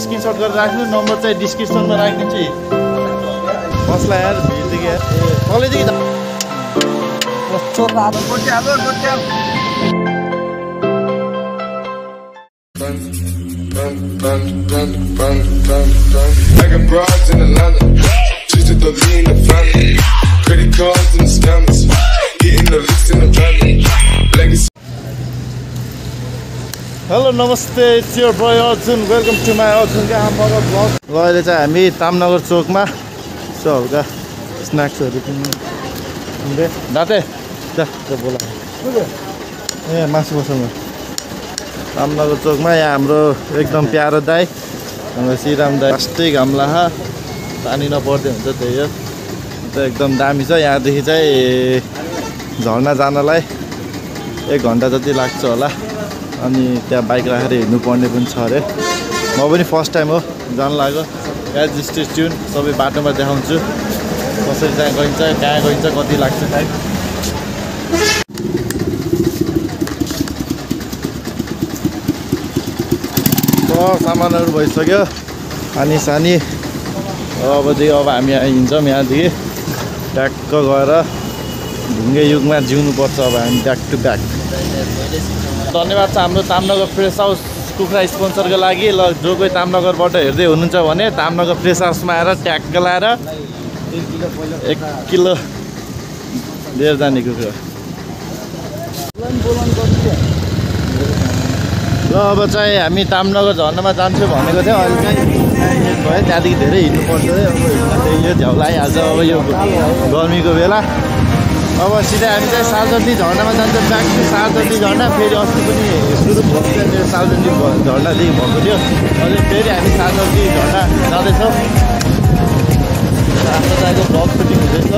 Screenshot गरेर राख्नु number चाहिँ डिस्क्रिप्सनमा राखिदिन्छु कसलाई यार भिडियो यार कलेजदेखि I got broads in Atlanta, just to the lean the family, credit cards and the scammers, hitting the licks in the family, legacy. Hello नमस्ते it's your boy Arjun welcome to my Arjun हाम्रो blog ल अहिले चाहिँ हामी तामनगर चोकमा यसो हल्का स्न्याक्सहरू किन्ने दाते बोला ए मासु मसँग तामनगर चोकमा यहाँ हाम्रो एकदम प्यारो दाई हाम्रो श्रीराम दाई फर्स्टै घाम लाहा पानी नपर्दै हुन्छ त्यही हो एकदम दामी छ यहाँदेखि चाहिँ झर्ना जानलाई 1 घन्टा जति लाग्छ होला अनि त्यहाँ बाइक राखेर हिँड्नुपर्ने पनि छ अरे म पनि फर्स्ट टाइम हो जान लाग्यो गाइज स्टे ट्युन सबै बाटोमा देखाउँछु कसरी त्यहाँ गइन्छ कहाँ गइन्छ कति लाग्छ टाइम सामानहरू भइसक्यो पानी सानी अब हामी हिँड्छौँ यहाँदेखि ट्याक्क गएर ढुङ्गे युगमा जिउनुपर्छ अब हामी ब्याक टु ब्याक धन्यवाद छ हाम्रो तामनगर फ्रेस हाउस कुखुरा स्पोन्सरको लागि ल जो कोही तामनगरबाट हेर्दै हुनुहुन्छ भने तामनगर फ्रेस हाउसमा आएर ट्याक्क लाएर 1 किलो लिएर जाने कुखुरा ल अब चाहिँ हामी तामनगर झर्नामा जान्छौँ भनेको थियो अहिले चाहिँ भयो त्यहाँदेखि धेरै हिँड्नुपर्छ है अब त्यही यो झ्याउ लगाइहाल्छ अब यो गर्मीको बेला अब सिधै हामी चाहिँ सालजन्ती झर्नामा जान्छौँ ब्याक टु सालजन्ती झर्ना फेरि अस्ति पनि सुरु मेरो सालजन्ती झर्नादेखि भएको थियो अहिले फेरि हामी सालजन्ती झर्ना जाँदैछौँ आफ्नो दाइको ब्लग सुटिङ हुँदैछ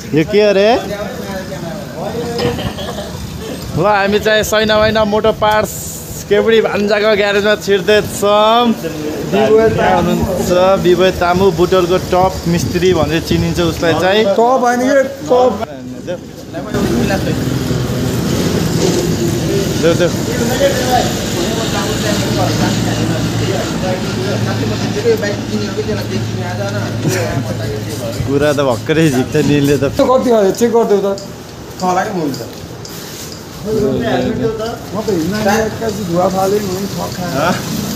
यो के अरे ल हामी चाहिँ सैना मोटर पार्ट्स केबुडी भान्जाको ग्यारेजमा छिर्दैछौँ हुनुहुन्छ विभय तामु बुटलको टप मिस्त्री भनेर चिनिन्छ उसलाई चाहिँ कुरा त भर्खरै झिक्छ निले त चेक गरिदेऊ त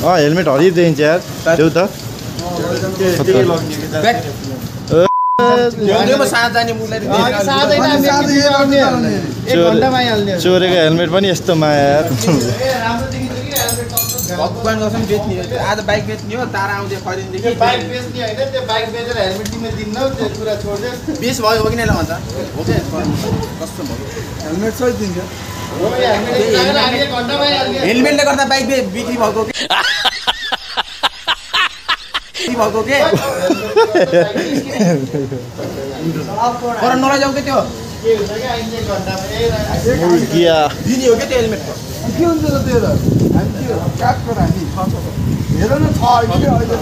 हेलमेट हरिदिन्छ यार देऊ त चोरेको हेलमेट पनि यस्तो माया भगवान कसम बेच्ने हो आज बाइक बेच्ने हो तारा आउँदै खरिदिँदै बाइक बेच्ने हैन त्यो बाइक बेचेर हेलमेट तिमीले दिन्न त्यो कुरा छोड्दे बेच भयो हो कि नै ल भन्छ हो के कस्तो भयो हेलमेट सही दिन्छ हो हेलमेट घण्टामै हेलमेटले गर्दा बाइक बिक्री भएको के भएको के पर नलजाऊ के त्यो के हुन्छ के आइन्छ घण्टामै मुर्गिया दिने हो के त्यो हेलमेट के हुन्छ त त्यो त हामी त्यो काट कर हामी हेर न छ अहिले अहिले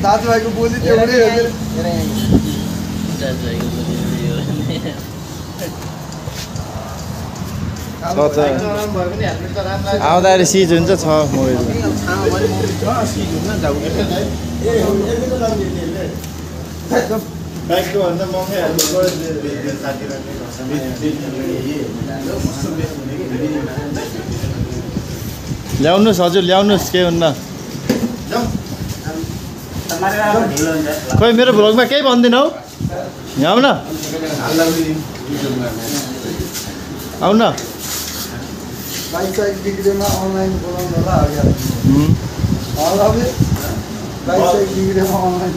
दाजुभाइको बोली एउटै हो आउँदाखेरि सिज हुन्छ छ मोबाइल बाइकको भन्दा महँगै ल्याउनुहोस् हजुर ल्याउनुहोस् के हुन्न खोइ मेरो भ्लगमा केही भन्दैन हौ यहाँ आउन आउन बाइक साइक बिग्रेमा अनलाइन बोलाउनु होला बाइक साइक बिग्रेमा अनलाइन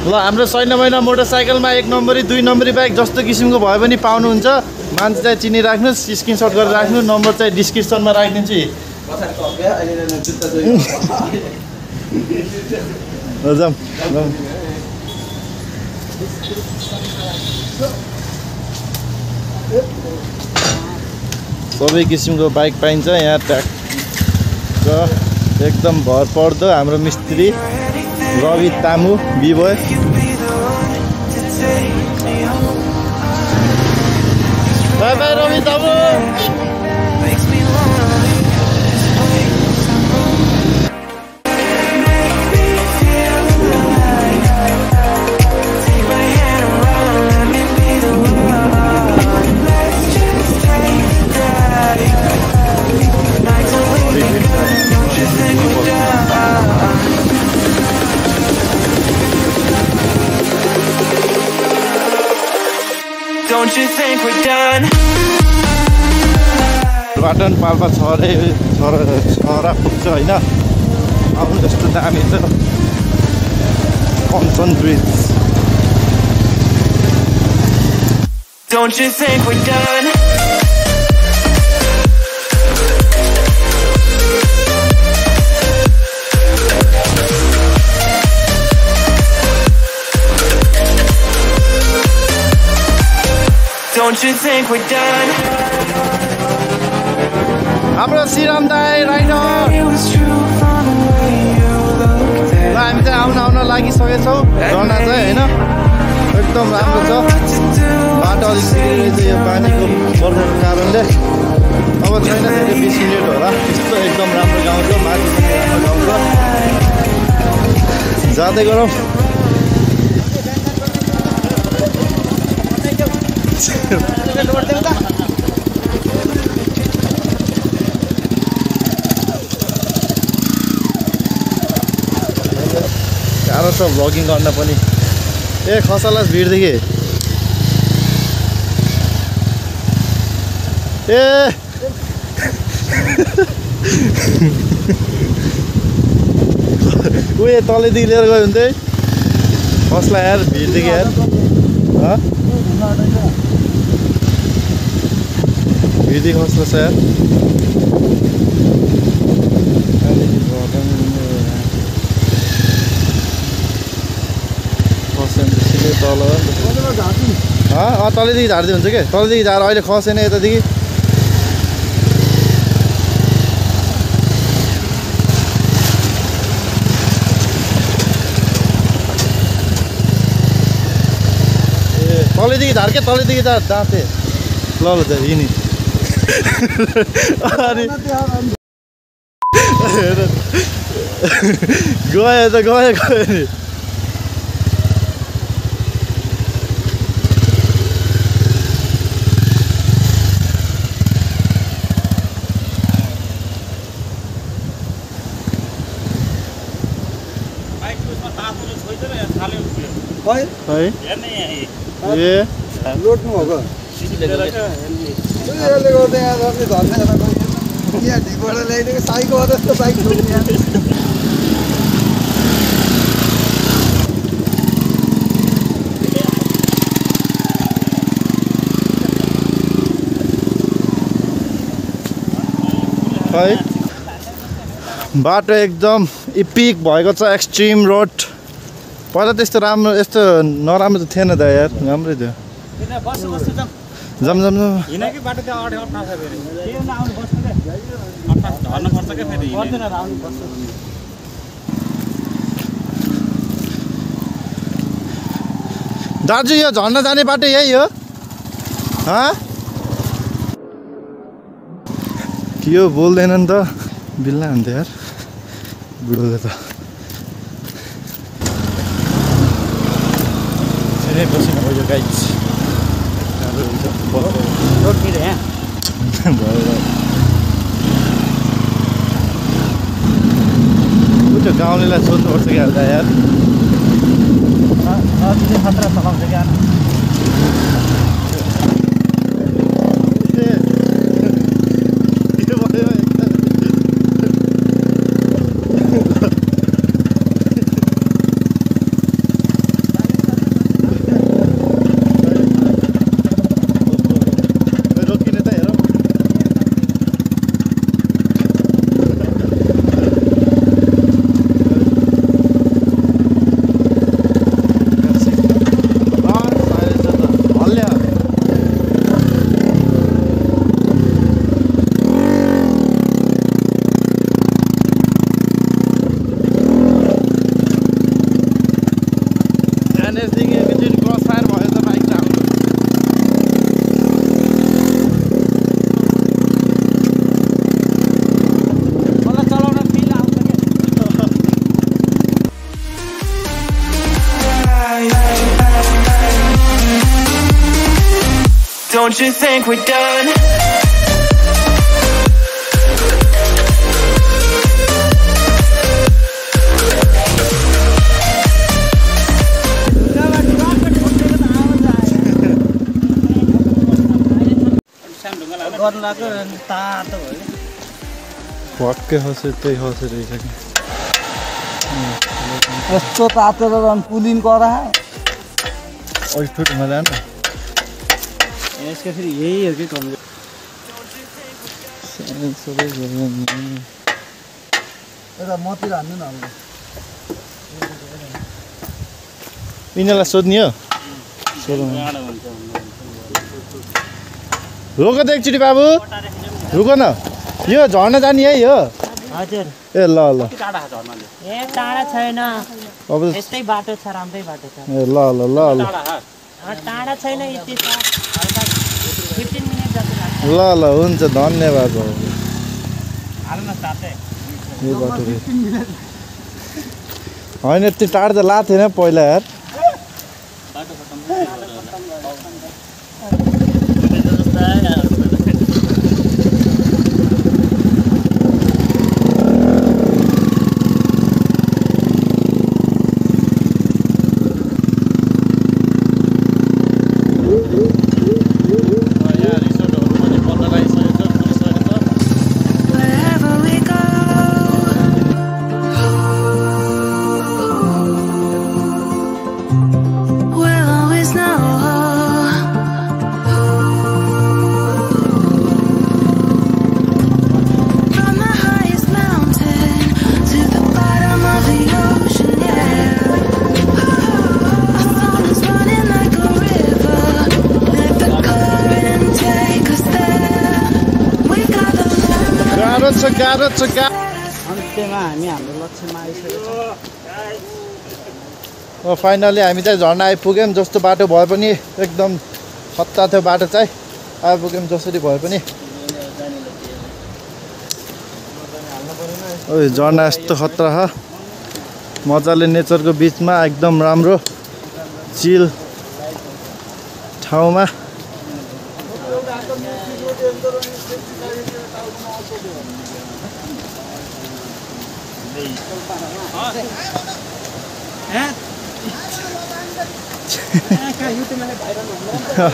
ल हाम्रो सैन्य महिना मोटरसाइकलमा 1 नम्बरी 2 नम्बरी बाइक जस्तो किसिमको भए पनि पाउनुहुन्छ मान्छे चाहिँ चिनिराख्नुहोस् स्क्रिनशट गरेर राख्नु नम्बर चाहिँ डिस्क्रिप्सनमा राखिदिन्छु सबै किसिमको बाइक पाइन्छ यहाँ ट्याक्क एकदम भरपर्दो हाम्रो मिस्त्री रवि तामु बिबोय bye bye Ravi Tamu Don't you think we're done? बाटन पाल्पा छरा पुग्छ होइन आउनु जस्तो दामी छ Kanchan bridge Don't you think we're done? Don't you think we're done? हाम्रो श्रीराम दाई rider It was true from the way you looked at हामी चाहिँ आउन लागिसकेछौँ झर्ना चाहिँ होइन एकदम राम्रो छ what to do. बाटो अलिक बिग्रेको यो पानीको बर्खाको कारणले अब छैन फेरि 20 मिनट होला यस्तो एकदम राम्रो गाउँ छ माथि पनि राम्रो गाउँ छ जाँदै गरौँ गाह्रो छ भ्लगिङ गर्न पनि ए खसालास भिडदेखि ए उयो तलैदेखि लिएर गयो भने चाहिँ खसला यार भिडदेखि यार भिडदेखि खसला छ यार तलैदेखि झार्दै हुन्छ क्या तलैदेखि झार अहिले खसेन यतादेखि ए तलैदेखि झार क्या तलैदेखि झार जाँथे ल ल हिँडी अनि गयो त गयो नि लोड्नु भएको यसले गर्दा यहाँ झर्ने यहाँ ढिबाट ल्याइदिएको साइकल जस्तो बाइक छोड्ने यहाँ है बाटो एकदम इपिक भएको छ एक्सट्रिम रोड पहिला त्यस्तो राम्रो यस्तो नराम्रो त थिएन त यार राम्रै थियो जाम जाम दाजु यो झर्न जाने बाटो यही हो यो बोल्दैन नि त बिल्ला हुन्थ्यो यार बुढोले त बसेन यो गाइज त्यो गाउँलेलाई सोध्नुपर्छ क्या यार खतरा चलाउँछ क्या Don't you think we're done? भक्कै खसे त्यही खसे रहेछ कि यस्तो तातेर पुलिन करा अल्टो मलाई न यसको फेरि यही हो कि कमजोर सबै यता मतिर हान्नु न यिनीहरूलाई सोध्ने हो रोक त एकचोटि बाबु रुक न यो झर्न जाने है यो हजुर ए ल ल ए टाढा छैन अब यस्तै बाटो छ राम्रै बाटो छ ए ल ल ल ल टाढा छैन यति छ हल्का 15 मिनेट जति लाग्छ ल ल हुन्छ धन्यवाद बाबु यो बाटो रे होइन यति टाढा त लाएको थिएन पहिला यार अन्त्यमा हामी हाम्रो लक्ष्यमा आइसकेको छ फाइनली हामी चाहिँ झर्ना आइपुग्यौँ जस्तो बाटो भए पनि एकदम खत्ता थियो बाटो चाहिँ आइपुग्यौँ जसरी भए पनि ओइ झर्ना यस्तो खतरा छ मजाले नेचरको बिचमा एकदम राम्रो चिल ठाउँमा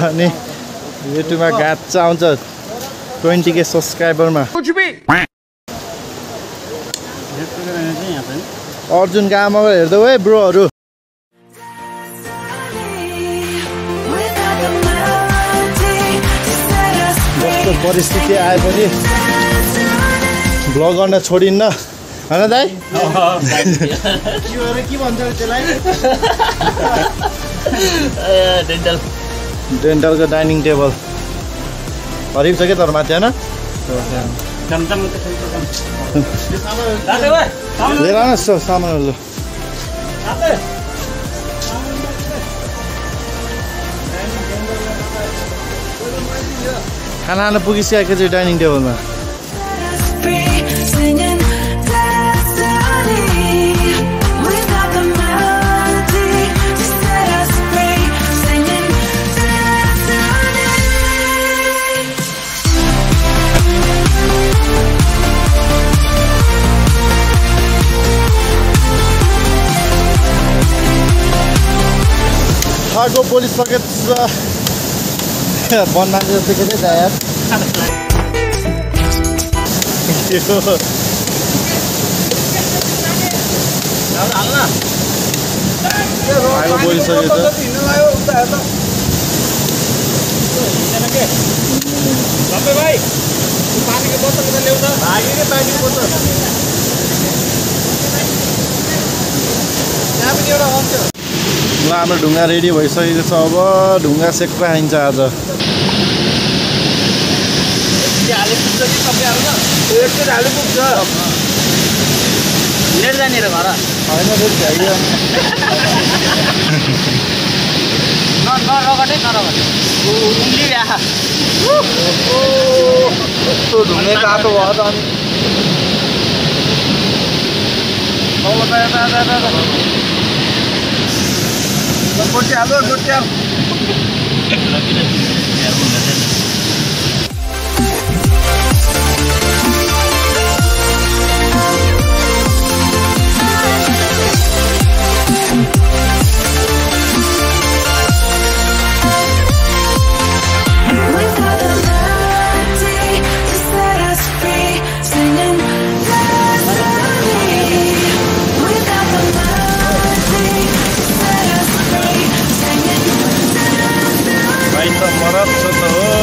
अनि युट्युबमा गाच आउँछ 20K सब्सक्राइबरमा अर्जुनको आमाको हेर्दै है ब्रोहरू जस्तो परिस्थिति आए पनि भ्लग गर्न छोडिन्न होइन दाइ के भन्छ त्यसलाई डेन्टलको डाइनिङ टेबल हरिब छ क्या तर माथि होइन लिएर आउनुहोस् सामानहरू खाना खान पुगिसकेको चाहिँ डाइनिङ टेबलमा अर्को पोलिस पकेट बन मान्छे जस्तो के चाहिँ यार आगो बोलिसकेको ल हाम्रो ढुङ्गा रेडी भइसकेको छ अब ढुङ्गा सेक्न खाइन्छ आज ढुङ्गे तातो भयो त अनि सोध्नु हो